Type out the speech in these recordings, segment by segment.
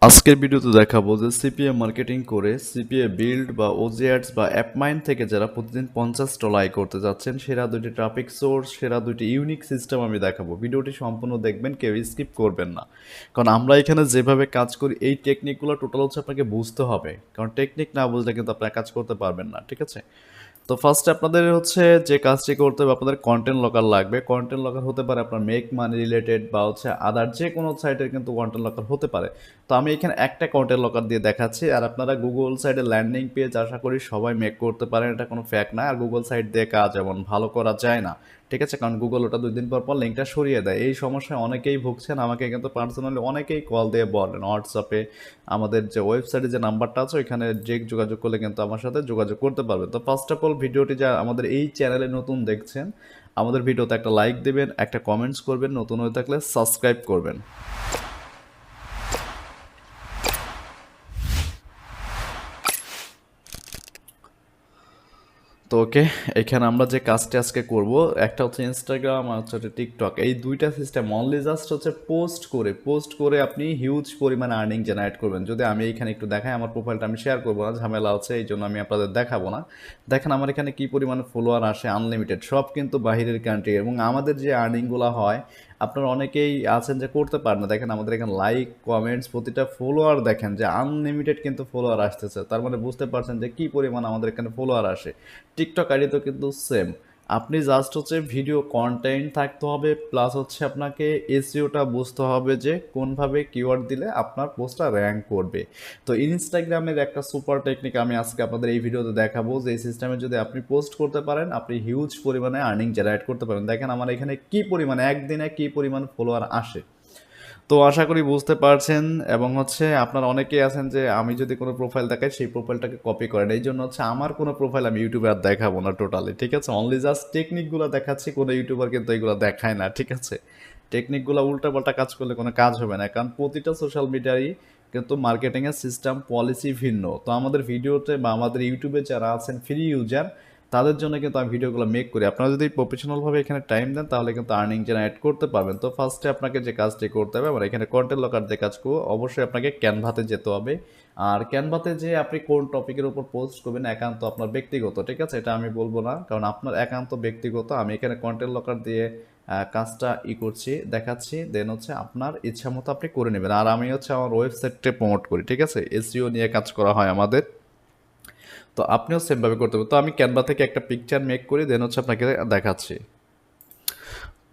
আজকের ভিডিওতে দেখাবো যে সিপিএ মার্কেটিং করে সিপিএ বিল্ড বা ওজি অ্যাডস বা অ্যাপমাইন্ড থেকে যারা প্রতিদিন $50 আয় করতে যাচ্ছেন সেরা দুইটি ট্রাফিক সোর্স সেরা দুইটি ইউনিক সিস্টেম আমি দেখাবো। ভিডিওটি সম্পূর্ণ দেখবেন, কেউ স্কিপ করবেন না, কারণ আমরা এখানে যেভাবে কাজ করি এই টেকনিকগুলো টোটাল হচ্ছে আপনাকে বুঝতে হবে, কারণ টেকনিক না বুঝলে কিন্তু আপনারা কাজ করতে পারবেন না। ঠিক আছে, তো ফার্স্টে আপনাদের হচ্ছে যে কাজটি করতে হবে, আপনাদের কন্টেন্ট লকার লাগবে। কন্টেন্ট লকার হতে পারে আপনার মেক মানি রিলেটেড বা হচ্ছে আদার যে কোনো সাইটের কিন্তু কন্টেন্ট লকার হতে পারে। তো আমি এখানে একটা কন্টেন্ট লকার দিয়ে দেখাচ্ছি, আর আপনারা গুগল সাইটে ল্যান্ডিং পেজ আশা করি সবাই মেক করতে পারেন, এটা কোনো ফ্যাক্ট না। আর গুগল সাইট দিয়ে কাজ এমন ভালো করা যায় না, ঠিক আছে, কারণ গুগল ওটা 2 দিন পর পর লিঙ্কটা সরিয়ে দেয়। এই সমস্যায় অনেকেই ভুগছেন, আমাকে কিন্তু পার্সোনালি অনেকেই কল দিয়ে বলেন হোয়াটসঅ্যাপে। আমাদের যে ওয়েবসাইটে যে নাম্বারটা আছে ওইখানে যে যোগাযোগ করলে কিন্তু আমার সাথে যোগাযোগ করতে পারবেন। তো ফার্স্ট অফ অল ভিডিওটি যা আমাদের এই চ্যানেলে নতুন দেখছেন, আমাদের ভিডিওতে একটা লাইক দেবেন, একটা কমেন্টস করবেন, নতুন হয়ে থাকলে সাবস্ক্রাইব করবেন। তো ওকে, এখানে আমরা যে কাজটি আজকে করব, একটা হচ্ছে ইনস্টাগ্রাম আর হচ্ছে টিকটক, এই দুইটা সিস্টেম অনলি জাস্ট হচ্ছে পোস্ট করে আপনি হিউজ পরিমাণে আর্নিং জেনারেট করবেন। যদি আমি এখানে একটু দেখাই, আমার প্রোফাইলটা আমি শেয়ার করবো না, ঝামেলা আছে, এই জন্য আমি আপনাদের দেখাবো না। দেখেন আমার এখানে কি পরিমাণে ফলোয়ার আসে, আনলিমিটেড, সব কিন্তু বাহিরের কান্ট্রি। এবং আমাদের যে আর্নিংগুলো হয়, আপনারা অনেকেই আছেন যে করতে পারেন না। দেখেন আমাদের এখানে লাইক কমেন্টস প্রতিটা ফলোয়ার দেখেন যে আনলিমিটেড কিন্তু ফলোয়ার আসতেছে, তার মানে বুঝতে পারছেন যে কি পরিমাণ আমাদের এখানে ফলোয়ার আসে। টিকটক আইডি তো কিন্তু সেম। আপনি জাস্ট হচ্ছে ভিডিও কন্টেন্ট থাকতে হবে, প্লাস হচ্ছে আপনাকে এসইওটা বুঝতে হবে যে কোনভাবে কিওয়ার্ড দিলে আপনার পোস্টটা র্যাঙ্ক করবে। তো ইনস্টাগ্রামের একটা সুপার টেকনিক আমি আজকে আপনাদের এই ভিডিওতে দেখাবো, যে এই সিস্টেমে যদি আপনি পোস্ট করতে পারেন আপনি হিউজ পরিমাণে আর্নিং জেনারেট করতে পারেন। দেখেন আমার এখানে কি পরিমাণে একদিনে কি পরিমাণ ফলোয়ার আসে। তো আশা করি বুঝতে পারছেন। এবং হচ্ছে আপনারা অনেকেই আছেন যে আমি যদি কোনো প্রোফাইল দেখাই সেই প্রোফাইলটাকে কপি করেন, এই জন্য হচ্ছে আমার কোনো প্রোফাইল আমি ইউটিউবে আর দেখাবো না টোটালি। ঠিক আছে, অনলি জাস্ট টেকনিকগুলো দেখাচ্ছি, কোনো ইউটিউবার কিন্তু এগুলো দেখায় না। ঠিক আছে, টেকনিকগুলো উল্টাপাল্টা কাজ করলে কোনো কাজ হবে না, কারণ প্রতিটা সোশ্যাল মিডিয়ারই কিন্তু মার্কেটিংয়ের সিস্টেম পলিসি ভিন্ন। তো আমাদের ভিডিওতে বা আমাদের ইউটিউবে যারা আছেন ফ্রি ইউজার, তাদের জন্য কিন্তু আমি ভিডিওগুলো মেক করি। আপনারা যদি প্রফেশনালভাবে এখানে টাইম দেন তাহলে কিন্তু আর্নিং জেনারেট করতে পারবেন। তো ফার্স্টে আপনাকে যে কাজটি করতে হবে, আমরা এখানে কন্টেন্ট লকার দিয়ে কাজ করবো, অবশ্যই আপনাকে ক্যানভাতে যেতে হবে। আর ক্যানভাতে যে আপনি কোন টপিকের উপর পোস্ট করবেন একান্ত আপনার ব্যক্তিগত, ঠিক আছে, এটা আমি বলবো না, কারণ আপনার একান্ত ব্যক্তিগত। আমি এখানে কন্টেন্ট লকার দিয়ে কাজটা করছি, দেখাচ্ছি, দেন হচ্ছে আপনার ইচ্ছা মতো আপনি করে নেবেন। আর আমি হচ্ছে আমার ওয়েবসাইটে প্রমোট করি, ঠিক আছে, এসইও নিয়ে কাজ করা হয় আমাদের। তো আপনিও সেমভাবে করতে হবে। তো আমি ক্যানভা থেকে একটা পিকচার মেক করি, দেন হচ্ছে আপনাকে দেখাচ্ছি।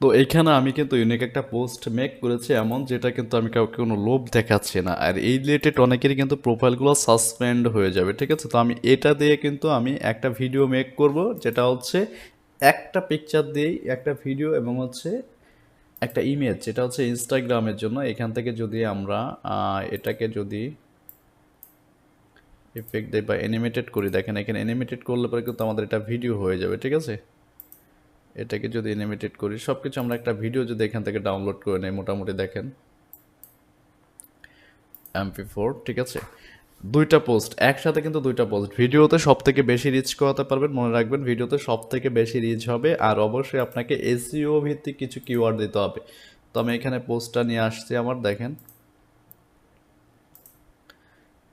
তো এইখানে আমি কিন্তু ইউনিক একটা পোস্ট মেক করেছি এমন, যেটা কিন্তু আমি কাউকে কোনো লোভ দেখাচ্ছি না। আর এই রিলেটেড অনেকেরই কিন্তু প্রোফাইলগুলো সাসপেন্ড হয়ে যাবে, ঠিক আছে। তো আমি এটা দিয়ে কিন্তু আমি একটা ভিডিও মেক করব, যেটা হচ্ছে একটা পিকচার দিয়েই একটা ভিডিও এবং হচ্ছে একটা ইমেজ, যেটা হচ্ছে ইনস্টাগ্রামের জন্য। এখান থেকে যদি আমরা এটাকে যদি ইফেক্ট দেই বা অ্যানিমেটেড করি, দেখেন এখানে অ্যানিমেটেড করলে পরে কিন্তু আমাদের এটা ভিডিও হয়ে যাবে, ঠিক আছে। এটাকে যদি অ্যানিমেটেড করি, সব কিছু আমরা একটা ভিডিও যদি এখান থেকে ডাউনলোড করে নেই, মোটামুটি দেখেন MP4, ঠিক আছে। দুইটা পোস্ট একসাথে, কিন্তু দুইটা পোস্ট ভিডিওতে সব থেকে বেশি রিচ করাতে পারবেন, মনে রাখবেন ভিডিওতে সব থেকে বেশি রিচ হবে। আর অবশ্যই আপনাকে এসইও ভিত্তিক কিছু কিওয়ার্ড দিতে হবে। তো আমি এখানে পোস্টটা নিয়ে আসছি আমার, দেখেন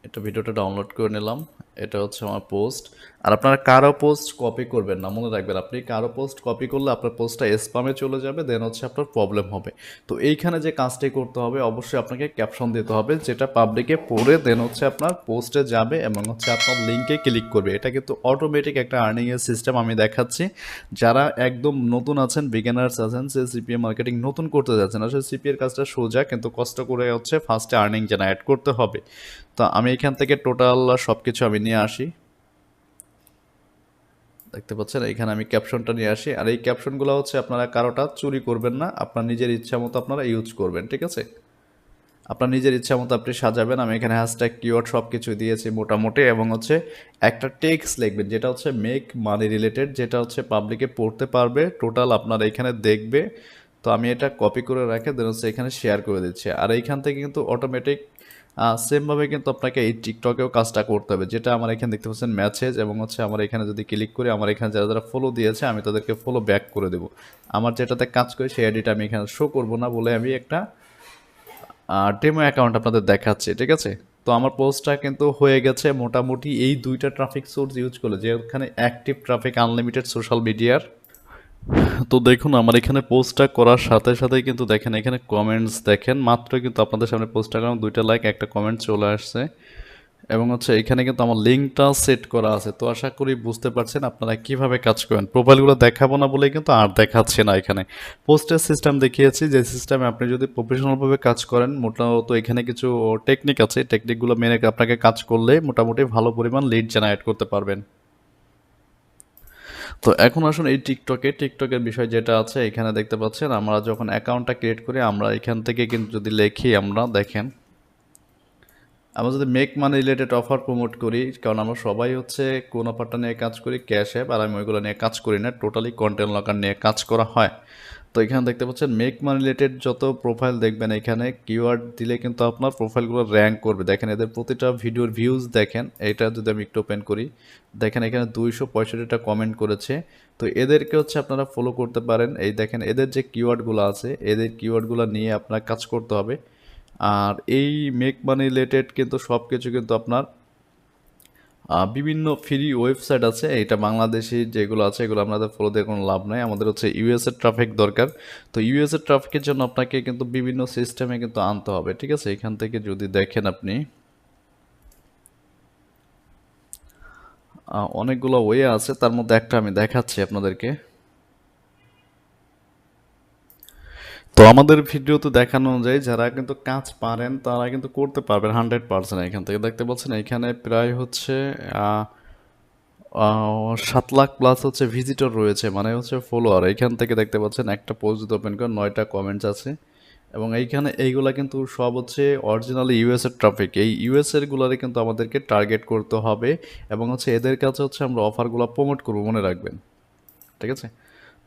এটা ভিডিওটা ডাউনলোড করে নিলাম, এটা হচ্ছে আমার পোস্ট। আর আপনারা কারো পোস্ট কপি করবেন না, মনে রাখবেন আপনি কারো পোস্ট কপি করলে আপনার পোস্টটা স্প্যামে চলে যাবে, দেন হচ্ছে আপনার প্রবলেম হবে। তো এইখানে যে কাজটি করতে হবে, অবশ্যই আপনাকে ক্যাপশন দিতে হবে, যেটা পাবলিকে পড়ে দেন হচ্ছে আপনার পোস্টে যাবে এবং হচ্ছে আপনার লিঙ্কে ক্লিক করবে। এটা কিন্তু অটোমেটিক একটা আর্নিংয়ের সিস্টেম আমি দেখাচ্ছি। যারা একদম নতুন আছেন, বিগিনার্স আছেন, সে সিপিএ মার্কেটিং নতুন করতে যাচ্ছেন, আসলে সিপিএর কাজটা সোজা, কিন্তু কষ্ট করে হচ্ছে ফার্স্টে আর্নিং জেনারেট করতে হবে। তো আমি এখান থেকে টোটাল সব কিছু আমি নিয়ে আসি, দেখতে পাচ্ছেন এখানে আমি ক্যাপশনটা নিয়ে আসি। আর এই ক্যাপশনগুলো হচ্ছে আপনারা কারোটা চুরি করবেন না, আপনার নিজের ইচ্ছা মতো আপনারা ইউজ করবেন, ঠিক আছে। আপনার নিজের ইচ্ছা মতো আপনি সাজাবেন। আমি এখানে হ্যাশট্যাগ কিওয়ার্ড সব কিছু দিয়েছি মোটামুটি, এবং হচ্ছে একটা টেক্সট লিখবেন যেটা হচ্ছে মেক মানি রিলেটেড, যেটা হচ্ছে পাবলিকে পড়তে পারবে, টোটাল আপনারা এখানে দেখবে। তো আমি এটা কপি করে রেখে দেন হচ্ছে এখানে শেয়ার করে দিচ্ছি। আর এইখান থেকে কিন্তু অটোমেটিক সেমভাবে কিন্তু আপনাকে এই টিকটকেও কাজটা করতে হবে, যেটা আমার এখানে দেখতে পাচ্ছেন মেসেজ, এবং হচ্ছে আমার এখানে যদি ক্লিক করি, আমার এখানে যারা যারা ফলো দিয়েছে আমি তাদেরকে ফলো ব্যাক করে দেবো। আমার যেটাতে কাজ করি সেই আইডিটা আমি এখানে শো করবো না বলে আমি একটা ডেমো অ্যাকাউন্ট আপনাদের দেখাচ্ছি, ঠিক আছে? তো আমার পোস্টটা কিন্তু হয়ে গেছে মোটামুটি এই দুইটা ট্রাফিক সোর্স ইউজ করলে, যেখানে অ্যাক্টিভ ট্রাফিক আনলিমিটেড সোশ্যাল মিডিয়ার। তো দেখুন আমার এখানে পোস্টটা করার সাথে সাথেই কিন্তু দেখেন এখানে কমেন্টস দেখেন, মাত্র কিন্তু আপনাদের সামনে পোস্টটা করলাম, 2টা লাইক, একটা কমেন্ট চলে আসছে। এবং হচ্ছে এখানে কিন্তু আমার লিঙ্কটা সেট করা আছে। তো আশা করি বুঝতে পারছেন আপনারা কিভাবে কাজ করেন। প্রোফাইলগুলো দেখাবো না বলেই কিন্তু আর দেখাচ্ছে না এখানে। পোস্টের সিস্টেম দেখিয়েছি, যে সিস্টেমে আপনি যদি প্রফেশনালভাবে কাজ করেন, মোটামুটি এখানে কিছু টেকনিক আছে, টেকনিকগুলো মেনে আপনাকে কাজ করলে মোটামুটি ভালো পরিমাণ লিড জেনারেট করতে পারবেন। তো এখন আসুন এই টিকটকের বিষয় যেটা আছে এখানে দেখতে পাচ্ছেন, আমরা যখন অ্যাকাউন্টটা ক্রিয়েট করি আমরা এখান থেকে কিন্তু যদি লিখি, আমরা দেখেন আমরা যদি make money related offer promote করি, কারণ আমরা সবাই হচ্ছে কোন অফারটা নিয়ে কাজ করি, ক্যাশ অ্যাপ, আর আমি ওইগুলো নিয়ে কাজ করি না, টোটালি কন্টেন্ট লকার নিয়ে কাজ করা হয়। তো এখানে দেখতে পাচ্ছেন মেক মানি রিলেটেড যত প্রোফাইল দেখবেন এখানে কিওয়ার্ড দিলে কিন্তু আপনার প্রোফাইলগুলো র্যাঙ্ক করবে। দেখেন এদের প্রতিটা ভিডিওর ভিউজ দেখেন, এটা যদি আমি একটু ওপেন করি দেখেন এখানে 265টা কমেন্ট করেছে। তো এদেরকে হচ্ছে আপনারা ফলো করতে পারেন। এই দেখেন এদের যে কিওয়ার্ডগুলো আছে, এদের কিওয়ার্ডগুলো নিয়ে আপনার কাজ করতে হবে। আর এই মেক মানি রিলেটেড কিন্তু সব কিছু কিন্তু আপনার বিভিন্ন ফ্রি ওয়েবসাইট আছে, এটা বাংলাদেশি যেগুলো আছে এগুলো আপনাদের ফলো দিয়ে কোনো লাভ নাই, আমাদের হচ্ছে ইউএসএর ট্রাফিক দরকার। তো ইউএসএর ট্রাফিকের জন্য আপনাকে কিন্তু বিভিন্ন সিস্টেমে কিন্তু আনতে হবে, ঠিক আছে? এখান থেকে যদি দেখেন আপনি অনেকগুলো ওয়ে আছে, তার মধ্যে একটা আমি দেখাচ্ছি আপনাদেরকে। তো আমাদের ভিডিওতে দেখানো অনুযায়ী যারা কিন্তু কাজ পারেন তারা কিন্তু করতে পারবেন 100%। এখান থেকে দেখতে পাচ্ছেন এখানে প্রায় হচ্ছে 7 লাখ প্লাস হচ্ছে ভিজিটর রয়েছে, মানে হচ্ছে ফলোয়ার। এখান থেকে দেখতে পাচ্ছেন একটা পোস্ট যদি ওপেন করেন 9টা কমেন্টস আছে। এবং এইখানে এইগুলা কিন্তু সব হচ্ছে অরিজিনালি ইউএসএর ট্রাফিক। এই ইউএসএর গুলারে কিন্তু আমাদেরকে টার্গেট করতে হবে এবং হচ্ছে এদের কাছে হচ্ছে আমরা অফারগুলো প্রমোট করবো, মনে রাখবেন, ঠিক আছে?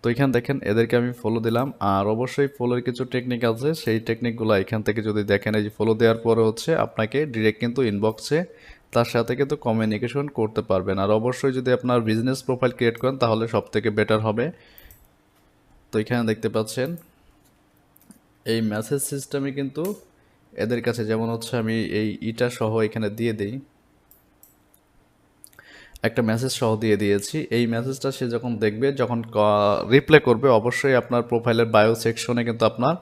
তো এখানে দেখেন এদেরকে আমি ফলো দিলাম, আর অবশ্যই ফলোর কিছু টেকনিক আছে, সেই টেকনিকগুলো এখান থেকে যদি দেখেন, এই যে ফলো দেওয়ার পরে হচ্ছে আপনাকে ডিরেক্ট কিন্তু ইনবক্সে তার সাথে কিন্তু কমিউনিকেশন করতে পারবেন। আর অবশ্যই যদি আপনার বিজনেস প্রোফাইল ক্রিয়েট করেন তাহলে সব থেকে বেটার হবে। তো এখানে দেখতে পাচ্ছেন এই মেসেজ সিস্টেমে কিন্তু এদের কাছে, যেমন হচ্ছে আমি এই ইটা সহ এখানে দিয়ে দিই, একটা মেসেজ সহ দিয়ে দিয়েছি। এই মেসেজটা সে যখন দেখবে, যখন রিপ্লাই করবে, অবশ্যই আপনার প্রোফাইলের বায়ো সেকশনে কিন্তু আপনার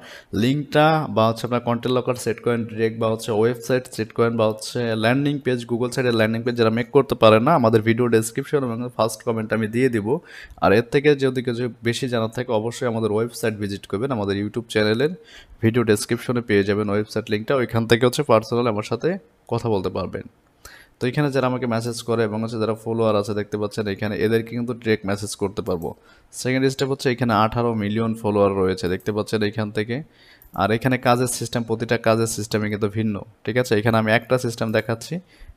লিঙ্কটা বা হচ্ছে আপনার কন্টেন্ট লকার সেট করেন ডিরেক্ট, বা হচ্ছে ওয়েবসাইট সেট করেন, বা হচ্ছে ল্যান্ডিং পেজ, গুগল সাইটের ল্যান্ডিং পেজ যারা মেক করতে পারে না, আমাদের ভিডিও ডেসক্রিপশন এবং ফার্স্ট কমেন্ট আমি দিয়ে দিব। আর এর থেকে যদি কিছু বেশি জানার থাকে অবশ্যই আমাদের ওয়েবসাইট ভিজিট করবেন, আমাদের ইউটিউব চ্যানেলের ভিডিও ডেসক্রিপশনে পেয়ে যাবেন ওয়েবসাইট লিঙ্কটা, ওইখান থেকে হচ্ছে পার্সোনালি আমার সাথে কথা বলতে পারবেন। তো এখানে যারা আমাকে মেসেজ করে এবং হচ্ছে যারা ফলোয়ার আছে দেখতে পাচ্ছেন এখানে, এদেরকে কিন্তু ডিরেক্ট মেসেজ করতে পারবো। সেকেন্ড স্টেপ হচ্ছে এখানে 18 মিলিয়ন ফলোয়ার রয়েছে দেখতে পাচ্ছেন এখান থেকে। আর এখানে কাজের সিস্টেম, প্রতিটা কাজের সিস্টেমে কিন্তু ভিন্ন, ঠিক আছে? এখানে আমি একটা সিস্টেম দেখাচ্ছি,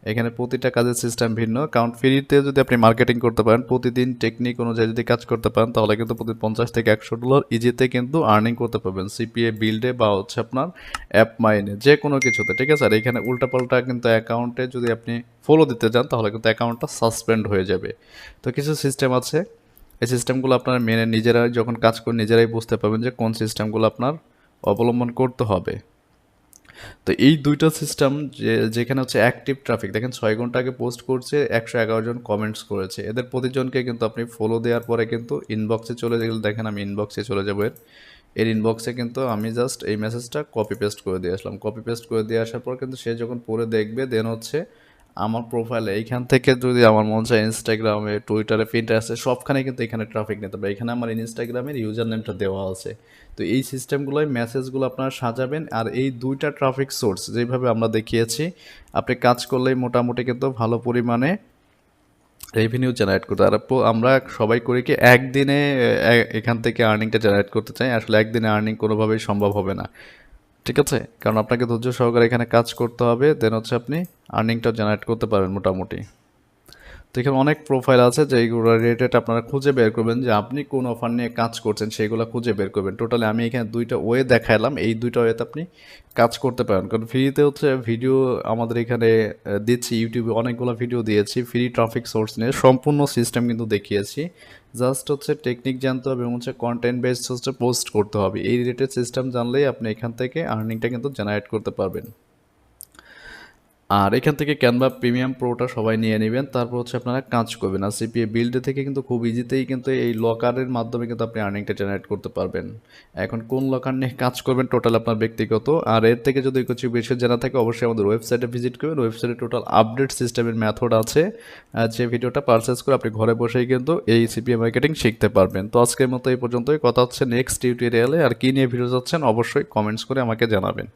এখানে প্রতিটা কাজের সিস্টেম ভিন্ন। কারণ ফ্রিতে যদি আপনি মার্কেটিং করতে পারেন, প্রতিদিন টেকনিক অনুযায়ী যদি কাজ করতে পারেন, তাহলে কিন্তু প্রতি $50 থেকে $100 ইজিতে কিন্তু আর্নিং করতে পারবেন সিপিএ বিল্ডে বা হচ্ছে আপনার অ্যাপ মাইনে, যে কোনো কিছুতে, ঠিক আছে? আর এখানে উল্টাপাল্টা কিন্তু অ্যাকাউন্টে যদি আপনি ফলো দিতে যান তাহলে কিন্তু অ্যাকাউন্টটা সাসপেন্ড হয়ে যাবে। তো কিছু সিস্টেম আছে, এই সিস্টেমগুলো আপনারা মেনে নিজেরা যখন কাজ করেন নিজেরাই বুঝতে পারবেন যে কোন সিস্টেমগুলো আপনার অবলম্বন করতে হবে। তো এই দুইটা সিস্টেম, যেখানে হচ্ছে অ্যাক্টিভ ট্রাফিক, দেখেন 6 ঘন্টা আগে পোস্ট করছে, 111 জন কমেন্টস করেছে, এদের প্রতিজনকে কিন্তু আপনি ফলো দেওয়ার পরে কিন্তু ইনবক্সে চলে গেলে, দেখেন আমি ইনবক্সে চলে যাবো, এর ইনবক্সে কিন্তু আমি জাস্ট এই মেসেজটা কপি পেস্ট করে দিয়ে আসলাম। কপি পেস্ট করে দিয়ে আসার পর কিন্তু সে যখন পড়ে দেখবে, দেন হচ্ছে আমার প্রোফাইলে এইখান থেকে যদি আমার মন চায় ইনস্টাগ্রামে, টুইটারে, পিন্টারেস্টে সবখানে কিন্তু এখানে ট্রাফিক নিতে পারে। এখানে আমার ইনস্টাগ্রামের ইউজার নেমটা দেওয়া আছে। তো এই সিস্টেমগুলোয় মেসেজগুলো আপনারা সাজাবেন। আর এই দুইটা ট্রাফিক সোর্স যেভাবে আমরা দেখিয়েছি, আপনি কাজ করলেই মোটামুটি কিন্তু ভালো পরিমাণে রেভিনিউ জেনারেট করতে। আর আমরা সবাই করি কি, একদিনে এখান থেকে আর্নিংটা জেনারেট করতে চাই, আসলে একদিনে আর্নিং কোনোভাবেই সম্ভব হবে না, ঠিক আছে? কারণ আপনাকে ধৈর্য সহকারে এখানে কাজ করতে হবে, দেন হচ্ছে আপনি আর্নিংটা জেনারেট করতে পারবেন মোটামুটি। তো এখানে অনেক প্রোফাইল আছে যেগুলো রিলেটেড আপনারা খুঁজে বের করবেন যে আপনি কোন অফার নিয়ে কাজ করছেন সেগুলো খুঁজে বের করবেন। টোটালি আমি এখানে দুইটা ওয়ে দেখাইলাম, এই দুইটা ওয়েতে আপনি কাজ করতে পারেন। কারণ ফ্রিতে হচ্ছে ভিডিও আমাদের এখানে দিচ্ছি, ইউটিউবে অনেকগুলো ভিডিও দিয়েছি ফ্রি ট্রাফিক সোর্স নিয়ে, সম্পূর্ণ সিস্টেম কিন্তু দেখিয়েছি। জাস্ট হচ্ছে টেকনিক জানতে হবে এবং হচ্ছে কন্টেন্ট বেসড হচ্ছে পোস্ট করতে হবে। এই রিলেটেড সিস্টেম জানলেই আপনি এখান থেকে আর্নিংটা কিন্তু জেনারেট করতে পারবেন। আর এখান থেকে ক্যানভা প্রিমিয়াম প্রোটা সবাই নিয়ে নেবেন, তারপর হচ্ছে আপনারা কাজ করবেন। আর সিপিএ বিল্ড থেকে কিন্তু খুব ইজিতেই কিন্তু এই লকারের মাধ্যমে কিন্তু আপনি আর্নিংটা জেনারেট করতে পারবেন। এখন কোন লকার নিয়ে কাজ করবেন টোটাল আপনার ব্যক্তিগত। আর এর থেকে যদি কিছু বেশি জানা থাকে অবশ্যই আমাদের ওয়েবসাইটে ভিজিট করবেন। ওয়েবসাইটে টোটাল আপডেট সিস্টেমের মেথড আছে, যে ভিডিওটা পারচেস করে আপনি ঘরে বসেই কিন্তু এই সিপিএ মার্কেটিং শিখতে পারবেন। তো আজকের মতো এই পর্যন্তই, কথা হচ্ছে নেক্সট টিউটোরিয়ালে। আর কী নিয়ে ভিডিও যাচ্ছেন অবশ্যই কমেন্টস করে আমাকে জানাবেন।